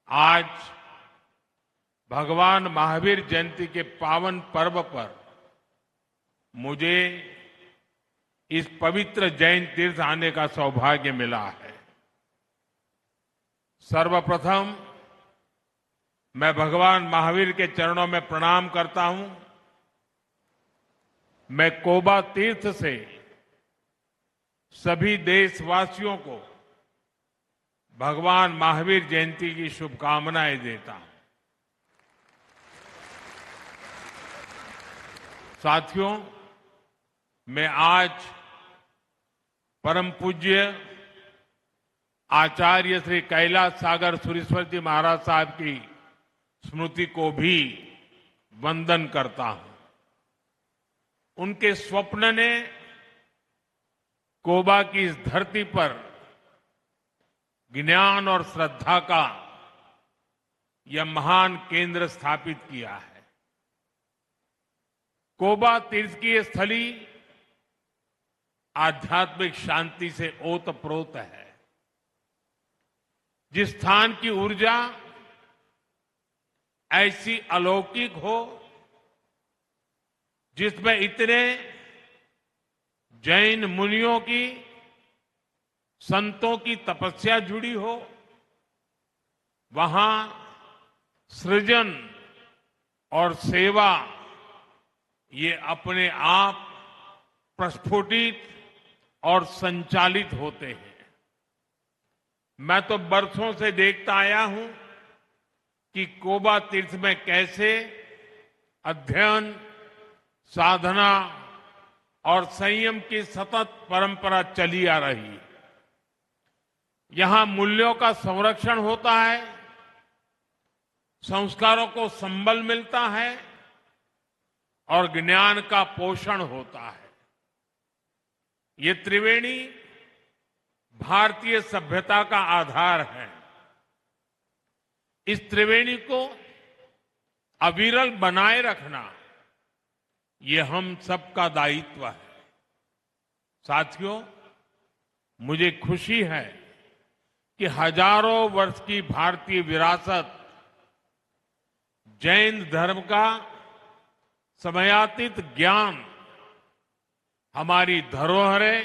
आज भगवान महावीर जयंती के पावन पर्व पर मुझे इस पवित्र जैन तीर्थ आने का सौभाग्य मिला है। सर्वप्रथम मैं भगवान महावीर के चरणों में प्रणाम करता हूं। मैं कोबा तीर्थ से सभी देशवासियों को भगवान महावीर जयंती की शुभकामनाएं देता हूं। साथियों, मैं आज परम पूज्य आचार्य श्री कैलाश सागर सुरेश्वर जी महाराज साहब की स्मृति को भी वंदन करता हूं। उनके स्वप्न ने कोबा की इस धरती पर ज्ञान और श्रद्धा का यह महान केंद्र स्थापित किया है। कोबा तीर्थ की ये स्थली आध्यात्मिक शांति से ओतप्रोत है। जिस स्थान की ऊर्जा ऐसी अलौकिक हो, जिसमें इतने जैन मुनियों की, संतों की तपस्या जुड़ी हो, वहां सृजन और सेवा ये अपने आप प्रस्फुटित और संचालित होते हैं। मैं तो बरसों से देखता आया हूं कि कोबा तीर्थ में कैसे अध्ययन, साधना और संयम की सतत परंपरा चली आ रही है। यहां मूल्यों का संरक्षण होता है, संस्कारों को संबल मिलता है और ज्ञान का पोषण होता है। ये त्रिवेणी भारतीय सभ्यता का आधार है। इस त्रिवेणी को अविरल बनाए रखना ये हम सबका दायित्व है। साथियों, मुझे खुशी है कि हजारों वर्ष की भारतीय विरासत, जैन धर्म का समयातीत ज्ञान, हमारी धरोहरें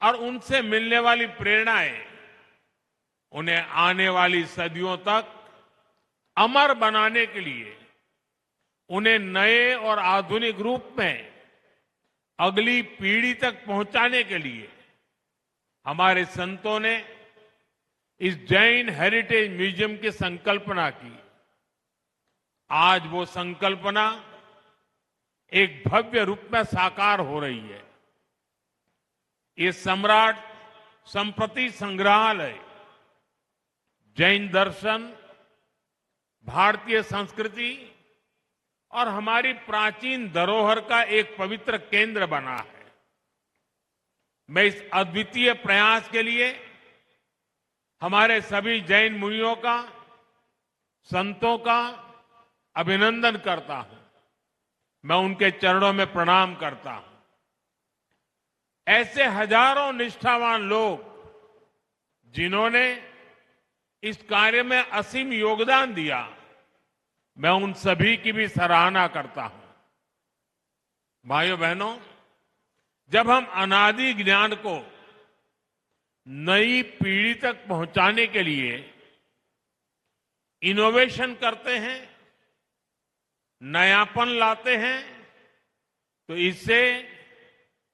और उनसे मिलने वाली प्रेरणाएं उन्हें आने वाली सदियों तक अमर बनाने के लिए, उन्हें नए और आधुनिक रूप में अगली पीढ़ी तक पहुंचाने के लिए हमारे संतों ने इस जैन हेरिटेज म्यूजियम की संकल्पना की। आज वो संकल्पना एक भव्य रूप में साकार हो रही है। ये सम्राट संप्रति संग्रहालय जैन दर्शन, भारतीय संस्कृति और हमारी प्राचीन धरोहर का एक पवित्र केंद्र बना है। मैं इस अद्वितीय प्रयास के लिए हमारे सभी जैन मुनियों का, संतों का अभिनंदन करता हूं। मैं उनके चरणों में प्रणाम करता हूं। ऐसे हजारों निष्ठावान लोग जिन्होंने इस कार्य में असीम योगदान दिया, मैं उन सभी की भी सराहना करता हूं। भाइयों बहनों, जब हम अनादि ज्ञान को नई पीढ़ी तक पहुंचाने के लिए इनोवेशन करते हैं, नयापन लाते हैं, तो इससे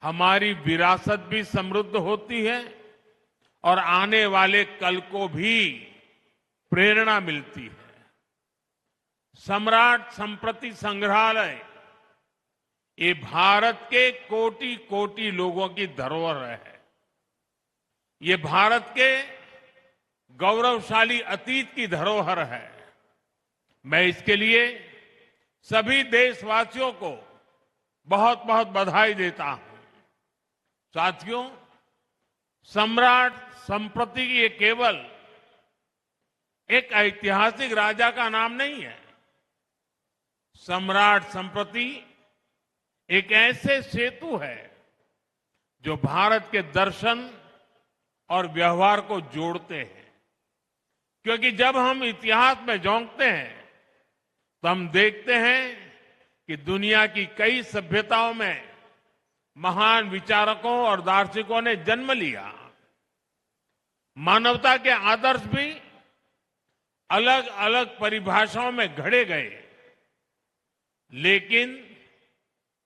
हमारी विरासत भी समृद्ध होती है और आने वाले कल को भी प्रेरणा मिलती है। सम्राट संप्रति संग्रहालय ये भारत के कोटि कोटि लोगों की धरोहर है। ये भारत के गौरवशाली अतीत की धरोहर है। मैं इसके लिए सभी देशवासियों को बहुत बहुत बधाई देता हूं। साथियों, सम्राट संप्रति ये केवल एक ऐतिहासिक राजा का नाम नहीं है। सम्राट संप्रति एक ऐसे सेतु है जो भारत के दर्शन और व्यवहार को जोड़ते हैं। क्योंकि जब हम इतिहास में झांकते हैं तो हम देखते हैं कि दुनिया की कई सभ्यताओं में महान विचारकों और दार्शनिकों ने जन्म लिया। मानवता के आदर्श भी अलग अलग परिभाषाओं में घड़े गए, लेकिन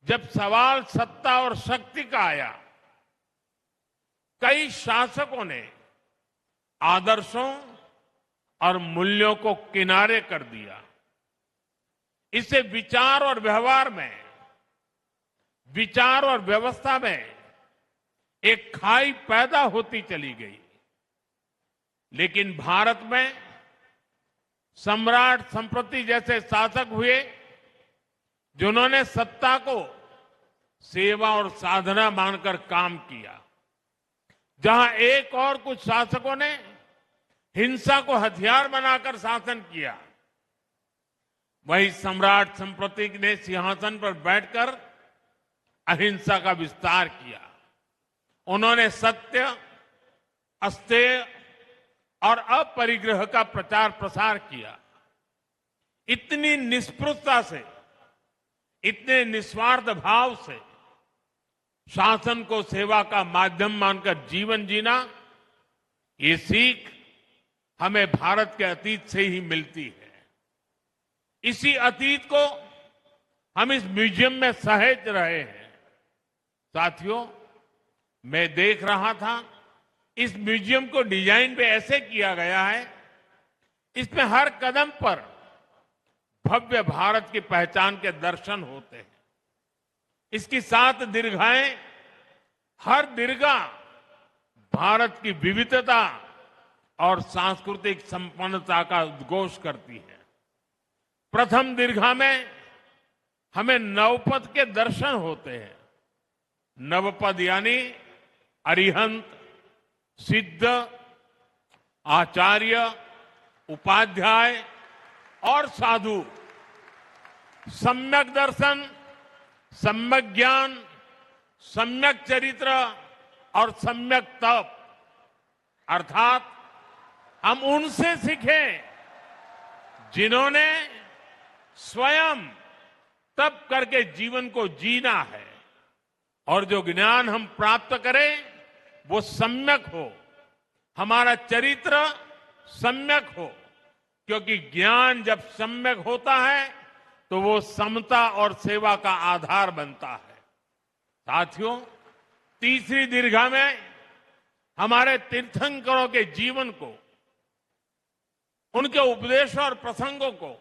जब सवाल सत्ता और शक्ति का आया, कई शासकों ने आदर्शों और मूल्यों को किनारे कर दिया। इससे विचार और व्यवस्था में एक खाई पैदा होती चली गई। लेकिन भारत में सम्राट संप्रति जैसे शासक हुए, जिन्होंने सत्ता को सेवा और साधना मानकर काम किया। जहां एक और कुछ शासकों ने हिंसा को हथियार बनाकर शासन किया, वही सम्राट संप्रति ने सिंहासन पर बैठकर अहिंसा का विस्तार किया। उन्होंने सत्य, अस्तेय और अपरिग्रह का प्रचार प्रसार किया। इतनी निष्पृहता से, इतने निस्वार्थ भाव से शासन को सेवा का माध्यम मानकर जीवन जीना, ये सीख हमें भारत के अतीत से ही मिलती है। इसी अतीत को हम इस म्यूजियम में सहेज रहे हैं। साथियों, मैं देख रहा था, इस म्यूजियम को डिजाइन पे ऐसे किया गया है, इसमें हर कदम पर भव्य भारत की पहचान के दर्शन होते हैं। इसकी 7 दीर्घाएं, हर दीर्घा भारत की विविधता और सांस्कृतिक संपन्नता का उद्घोष करती है। प्रथम दीर्घा में हमें नवपद के दर्शन होते हैं। नवपद यानी अरिहंत, सिद्ध, आचार्य, उपाध्याय और साधु। सम्यक दर्शन, सम्यक ज्ञान, सम्यक चरित्र और सम्यक तप, अर्थात हम उनसे सीखें जिन्होंने स्वयं तप करके जीवन को जीना है, और जो ज्ञान हम प्राप्त करें वो सम्यक हो, हमारा चरित्र सम्यक हो, क्योंकि ज्ञान जब सम्यक होता है तो वो समता और सेवा का आधार बनता है। साथियों, तीसरी दीर्घा में हमारे तीर्थंकरों के जीवन को, उनके उपदेश और प्रसंगों को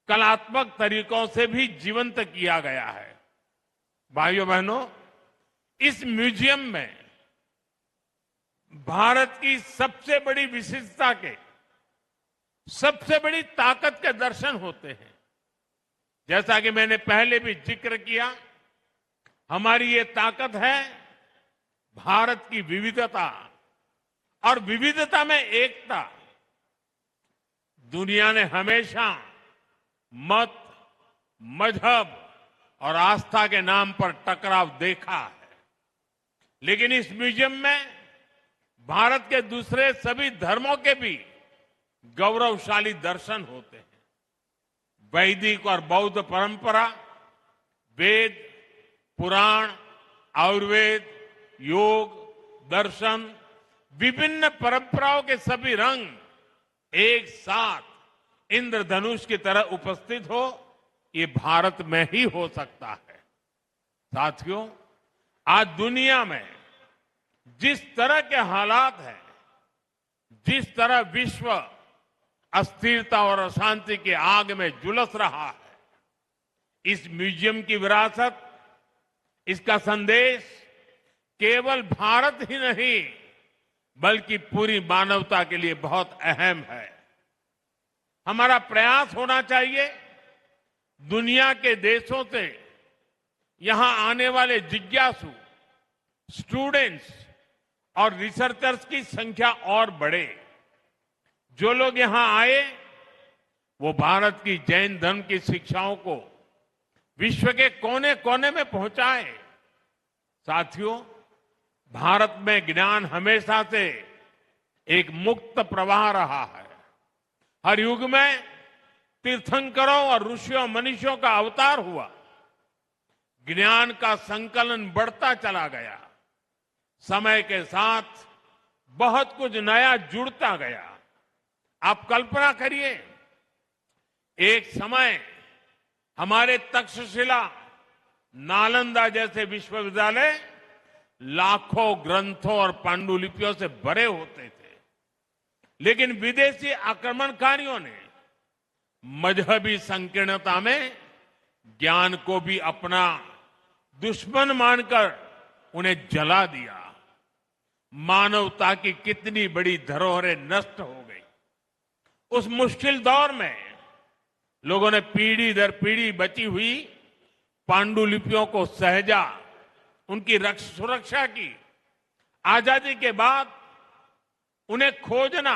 कलात्मक तरीकों से भी जीवंत किया गया है। भाइयों बहनों, इस म्यूजियम में भारत की सबसे बड़ी विशिष्टता के, सबसे बड़ी ताकत के दर्शन होते हैं। जैसा कि मैंने पहले भी जिक्र किया, हमारी ये ताकत है भारत की विविधता, और विविधता में एकता। दुनिया ने हमेशा मत, मजहब और आस्था के नाम पर टकराव देखा है, लेकिन इस म्यूजियम में भारत के दूसरे सभी धर्मों के भी गौरवशाली दर्शन होते हैं। वैदिक और बौद्ध परंपरा, वेद, पुराण, आयुर्वेद, योग, दर्शन, विभिन्न परंपराओं के सभी रंग एक साथ इंद्रधनुष की तरह उपस्थित हो, ये भारत में ही हो सकता है। साथियों, आज दुनिया में जिस तरह के हालात हैं, जिस तरह विश्व अस्थिरता और अशांति की आग में झुलस रहा है, इस म्यूजियम की विरासत, इसका संदेश केवल भारत ही नहीं बल्कि पूरी मानवता के लिए बहुत अहम है। हमारा प्रयास होना चाहिए दुनिया के देशों से यहां आने वाले जिज्ञासु, स्टूडेंट्स और रिसर्चर्स की संख्या और बढ़े। जो लोग यहां आए वो भारत की जैन धर्म की शिक्षाओं को विश्व के कोने कोने में पहुंचाए। साथियों, भारत में ज्ञान हमेशा से एक मुक्त प्रवाह रहा है। हर युग में तीर्थंकरों और ऋषियों मनीषियों का अवतार हुआ। ज्ञान का संकलन बढ़ता चला गया। समय के साथ बहुत कुछ नया जुड़ता गया। आप कल्पना करिए, एक समय हमारे तक्षशिला, नालंदा जैसे विश्वविद्यालय लाखों ग्रंथों और पांडुलिपियों से भरे होते थे, लेकिन विदेशी आक्रमणकारियों ने मजहबी संकीर्णता में ज्ञान को भी अपना दुश्मन मानकर उन्हें जला दिया। मानवता की कितनी बड़ी धरोहरें नष्ट हो गई। उस मुश्किल दौर में लोगों ने पीढ़ी दर पीढ़ी बची हुई पांडुलिपियों को सहेजा, उनकी सुरक्षा की। आजादी के बाद उन्हें खोजना,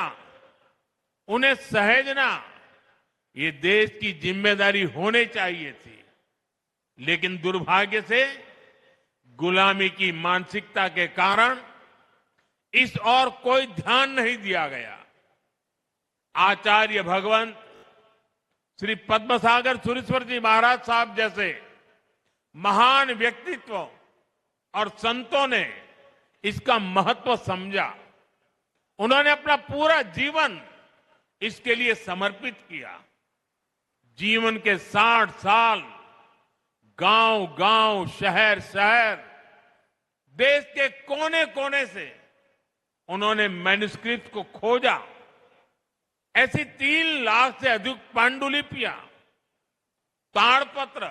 उन्हें सहेजना, ये देश की जिम्मेदारी होनी चाहिए थी। लेकिन दुर्भाग्य से गुलामी की मानसिकता के कारण इस और कोई ध्यान नहीं दिया गया। आचार्य भगवंत श्री पद्मसागर सुरेश्वर जी महाराज साहब जैसे महान व्यक्तित्व और संतों ने इसका महत्व समझा। उन्होंने अपना पूरा जीवन इसके लिए समर्पित किया। जीवन के 60 साल गांव गांव, शहर शहर, देश के कोने कोने से उन्होंने मैन्युस्क्रिप्ट को खोजा। ऐसी 3 लाख से अधिक पांडुलिपियां, ताड़पत्र,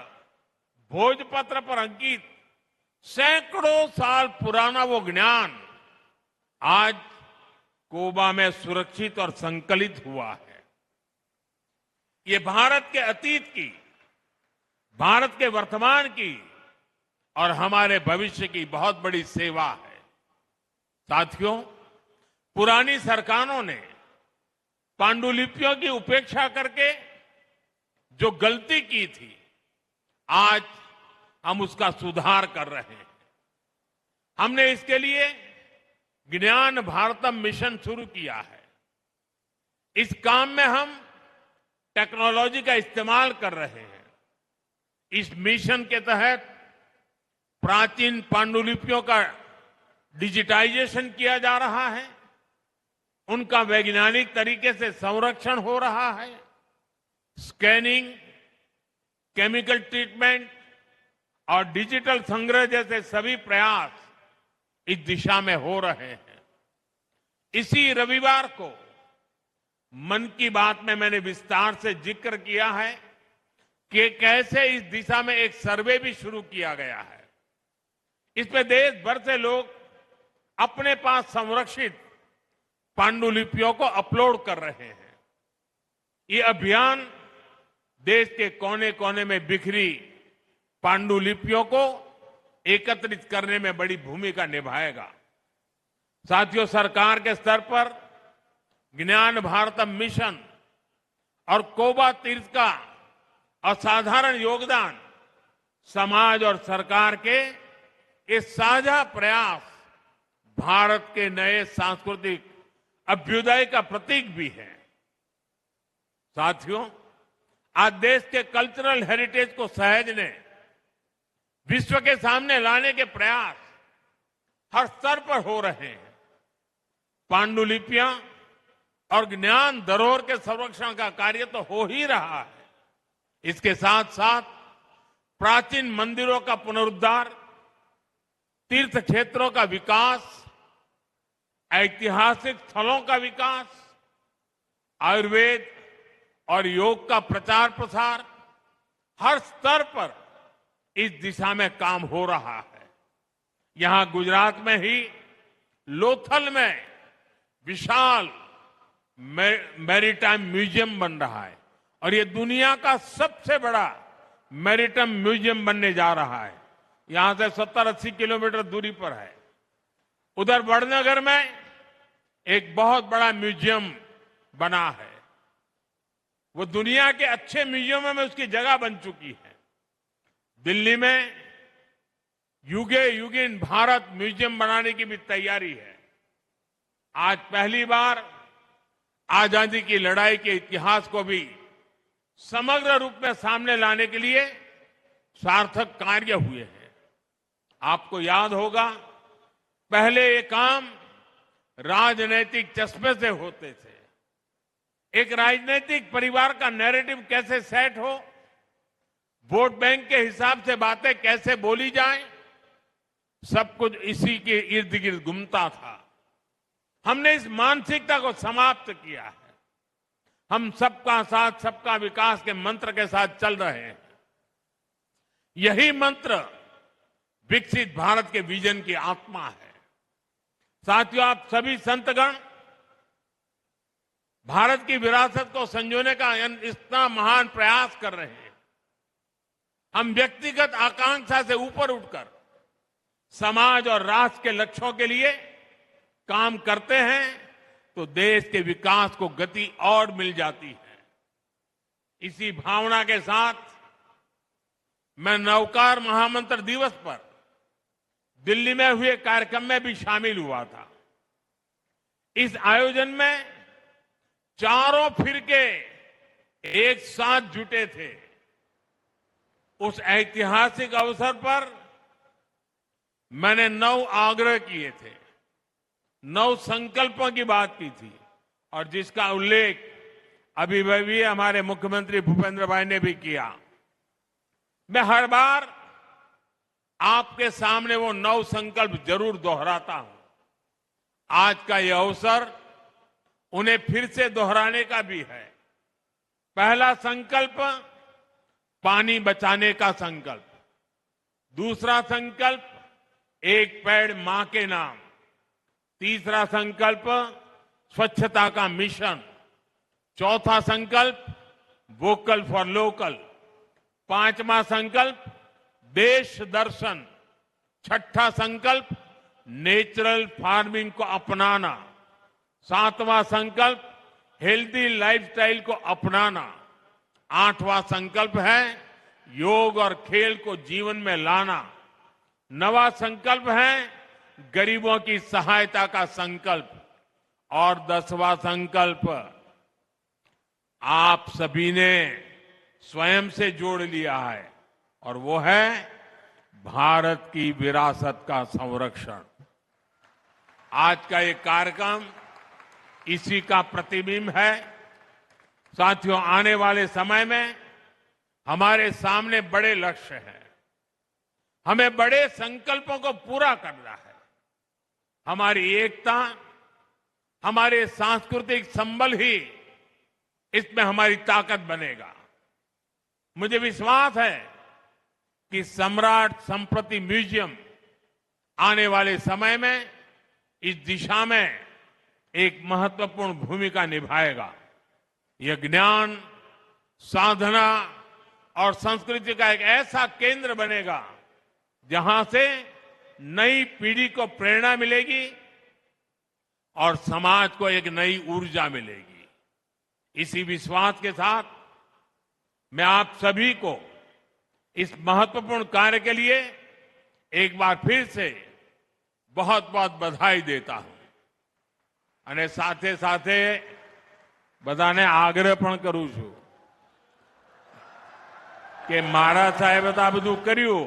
भोजपत्र पर अंकित सैकड़ों साल पुराना वो ज्ञान आज कोबा में सुरक्षित और संकलित हुआ है। ये भारत के अतीत की, भारत के वर्तमान की और हमारे भविष्य की बहुत बड़ी सेवा है। साथियों, पुरानी सरकारों ने पांडुलिपियों की उपेक्षा करके जो गलती की थी, आज हम उसका सुधार कर रहे हैं। हमने इसके लिए ज्ञान भारतम मिशन शुरू किया है। इस काम में हम टेक्नोलॉजी का इस्तेमाल कर रहे हैं। इस मिशन के तहत प्राचीन पांडुलिपियों का डिजिटाइजेशन किया जा रहा है, उनका वैज्ञानिक तरीके से संरक्षण हो रहा है। स्कैनिंग, केमिकल ट्रीटमेंट और डिजिटल संग्रह जैसे सभी प्रयास इस दिशा में हो रहे हैं। इसी रविवार को मन की बात में मैंने विस्तार से जिक्र किया है कि कैसे इस दिशा में एक सर्वे भी शुरू किया गया है। इसमें देश भर से लोग अपने पास संरक्षित पांडुलिपियों को अपलोड कर रहे हैं। ये अभियान देश के कोने कोने में बिखरी पांडुलिपियों को एकत्रित करने में बड़ी भूमिका निभाएगा। साथियों, सरकार के स्तर पर ज्ञान भारतम मिशन और कोबा तीर्थ का असाधारण योगदान, समाज और सरकार के ये साझा प्रयास भारत के नए सांस्कृतिक अभ्युदय का प्रतीक भी है। साथियों, आज देश के कल्चरल हेरिटेज को सहेजने, विश्व के सामने लाने के प्रयास हर स्तर पर हो रहे हैं। पांडुलिपियां और ज्ञान धरोहर के संरक्षण का कार्य तो हो ही रहा है। इसके साथ साथ प्राचीन मंदिरों का पुनरुद्धार, तीर्थ क्षेत्रों का विकास, ऐतिहासिक स्थलों का विकास, आयुर्वेद और योग का प्रचार प्रसार, हर स्तर पर इस दिशा में काम हो रहा है। यहां गुजरात में ही लोथल में विशाल मैरीटाइम म्यूजियम बन रहा है और ये दुनिया का सबसे बड़ा मैरीटाइम म्यूजियम बनने जा रहा है। यहां से 70-80 किलोमीटर दूरी पर है। उधर वडनगर में एक बहुत बड़ा म्यूजियम बना है। वो दुनिया के अच्छे म्यूजियमों में उसकी जगह बन चुकी है। दिल्ली में युगे युगिन भारत म्यूजियम बनाने की भी तैयारी है। आज पहली बार आजादी की लड़ाई के इतिहास को भी समग्र रूप में सामने लाने के लिए सार्थक कार्य हुए हैं। आपको याद होगा, पहले ये काम राजनीतिक चश्मे से होते थे। एक राजनीतिक परिवार का नैरेटिव कैसे सेट हो, वोट बैंक के हिसाब से बातें कैसे बोली जाए, सब कुछ इसी के इर्द गिर्द घूमता था। हमने इस मानसिकता को समाप्त किया है। हम सबका साथ सबका विकास के मंत्र के साथ चल रहे हैं। यही मंत्र विकसित भारत के विजन की आत्मा है। साथियों, आप सभी संतगण भारत की विरासत को संजोने का इतना महान प्रयास कर रहे हैं। हम व्यक्तिगत आकांक्षा से ऊपर उठकर समाज और राष्ट्र के लक्ष्यों के लिए काम करते हैं तो देश के विकास को गति और मिल जाती है। इसी भावना के साथ मैं नवकार महामंत्र दिवस पर दिल्ली में हुए कार्यक्रम में भी शामिल हुआ था। इस आयोजन में चारों फिरके एक साथ जुटे थे। उस ऐतिहासिक अवसर पर मैंने 9 आग्रह किए थे, 9 संकल्पों की बात की थी और जिसका उल्लेख अभी हमारे मुख्यमंत्री भूपेंद्र भाई ने भी किया। मैं हर बार आपके सामने वो 9 संकल्प जरूर दोहराता हूं। आज का ये अवसर उन्हें फिर से दोहराने का भी है। पहला संकल्प, पानी बचाने का संकल्प। दूसरा संकल्प, एक पेड़ मां के नाम। तीसरा संकल्प, स्वच्छता का मिशन। चौथा संकल्प, वोकल फॉर लोकल। पांचवा संकल्प, देश दर्शन। छठा संकल्प, नेचुरल फार्मिंग को अपनाना। सातवां संकल्प, हेल्दी लाइफस्टाइल को अपनाना। आठवां संकल्प है योग और खेल को जीवन में लाना। नवा संकल्प है गरीबों की सहायता का संकल्प। और 10वां संकल्प आप सभी ने स्वयं से जोड़ लिया है और वो है भारत की विरासत का संरक्षण। आज का ये कार्यक्रम इसी का प्रतिबिंब है। साथियों, आने वाले समय में हमारे सामने बड़े लक्ष्य हैं। हमें बड़े संकल्पों को पूरा करना है। हमारी एकता, हमारे सांस्कृतिक संबल ही इसमें हमारी ताकत बनेगा। मुझे विश्वास है कि सम्राट संस्कृति म्यूजियम आने वाले समय में इस दिशा में एक महत्वपूर्ण भूमिका निभाएगा। यह ज्ञान, साधना और संस्कृति का एक ऐसा केंद्र बनेगा जहां से नई पीढ़ी को प्रेरणा मिलेगी और समाज को एक नई ऊर्जा मिलेगी। इसी विश्वास के साथ मैं आप सभी को इस महत्वपूर्ण कार्य के लिए एक बार फिर से बहुत बहुत बधाई देता हूं। અને સાથે સાથે બધાને આગ્રહ પણ કરું છું કે મારા સાહેબે તો આ બધું કર્યું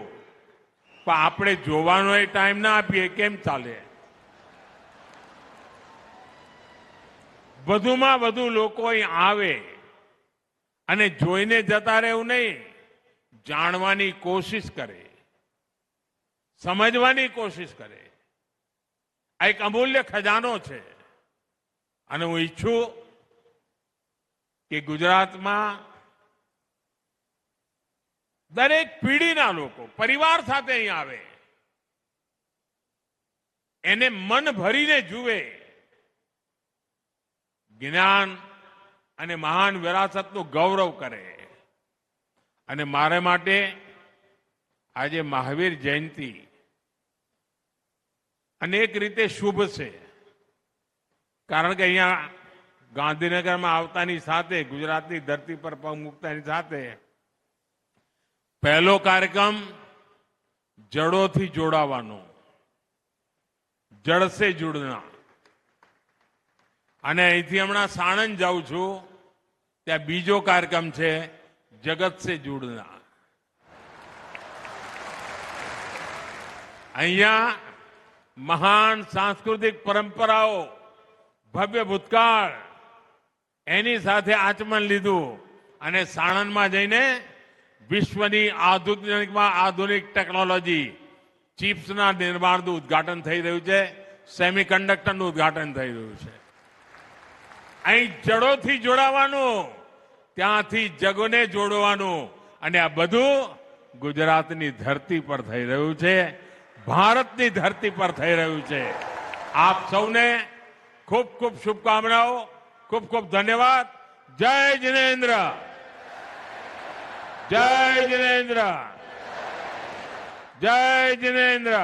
પણ આપણે જોવાનો એ ટાઈમ ના આપીએ કેમ ચાલે? વધુમાં વધુ લોકો અહીં આવે અને જોઈને જતા રહેવું નહીં, જાણવાની કોશિશ કરે, સમજવાની કોશિશ કરે। આ એક અમૂલ્ય ખજાનો છે અને હું ઈચ્છું કે ગુજરાતમાં દરેક પીઢીના લોકો પરિવાર સાથે અહીં આવે, એને મન ભરીને જુએ, જ્ઞાન અને મહાન વિરાસતનું ગૌરવ કરે। અને મારે માટે આજે મહાવીર જયંતિ અનેક રીતે શુભ છે। કારણ કે અહીંયા ગાંધીનગરમાં આવતાની સાથે, ગુજરાતની ધરતી પર પગ મૂકતાની સાથે પહેલો કાર્યક્રમ જડોથી જોડાવાનો, જડ સે जुड़ना। અને અહીંથી હમણાં સાણંદ જાઉં છું, ત્યાં બીજો કાર્યક્રમ છે જગત સે जुड़ना. અહીંયા મહાન સાંસ્કૃતિક પરંપરાઓ, ભવ્ય ભૂતકાળ, એની સાથે આચમન લીધું અને સાણંદમાં જઈને વિશ્વની આધુનિકમાં આધુનિક ટેકનોલોજી, ચિપ્સના નિર્માણનું ઉદ્ઘાટન થઈ રહ્યું છે, સેમિકન્ડક્ટરનું ઉદ્ઘાટન થઈ રહ્યું છે. અહીં જડોથી જોડાવાનું, ત્યાંથી જગોને જોડવાનું, અને આ બધું ગુજરાતની ધરતી પર થઈ રહ્યું છે, ભારતની ધરતી પર થઈ રહ્યું છે. આપ સૌને ખૂબ ખૂબ શુભકામનાઓ, ખૂબ ખૂબ ધન્યવાદ. જય જિનેન્દ્ર, જય જિનેન્દ્ર, જય જિનેન્દ્ર.